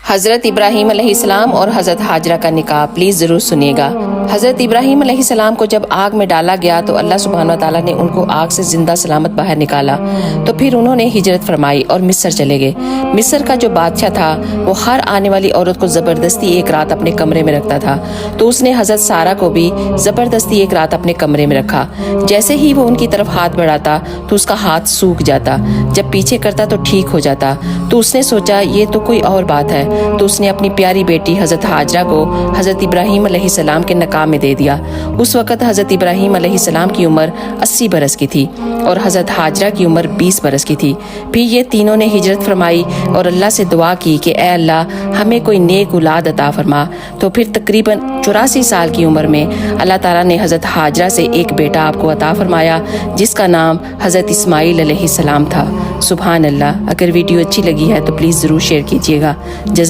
حضرت ابراہیم علیہ السلام اور حضرت ہاجرہ کا نکاح پلیز ضرور سنیے گا۔ حضرت ابراہیم علیہ السلام کو جب آگ میں ڈالا گیا تو اللہ سبحانہ وتعالیٰ نے ان کو آگ سے زندہ سلامت باہر نکالا، تو پھر انہوں نے ہجرت فرمائی اور مصر چلے گئے۔ مصر کا جو بادشاہ تھا وہ ہر آنے والی عورت کو زبردستی ایک رات اپنے کمرے میں رکھتا تھا، تو اس نے حضرت سارہ کو بھی زبردستی ایک رات اپنے کمرے میں رکھا۔ جیسے ہی وہ ان کی طرف ہاتھ بڑھاتا تو اس کا ہاتھ سوکھ جاتا، جب پیچھے کرتا تو ٹھیک ہو جاتا۔ تو اس نے سوچا یہ تو کوئی اور بات ہے، تو اس نے اپنی پیاری بیٹی حضرت ہاجرہ کو حضرت ابراہیم علیہ السلام کے نکاح میں دے دیا۔ اس وقت حضرت ابراہیم علیہ السلام کی عمر 80 برس کی تھی اور حضرت ہاجرہ کی عمر 20 برس کی تھی۔ پھر یہ تینوں نے ہجرت فرمائی اور اللہ سے دعا کی کہ اے اللہ ہمیں کوئی نیک اولاد عطا فرما۔ تو پھر تقریباً 84 سال کی عمر میں اللہ تعالیٰ نے حضرت ہاجرہ سے ایک بیٹا آپ کو عطا فرمایا جس کا نام حضرت اسماعیل علیہ السلام تھا۔ سبحان اللہ۔ اگر ویڈیو اچھی لگی ہے تو پلیز ضرور شیئر کیجیے گا۔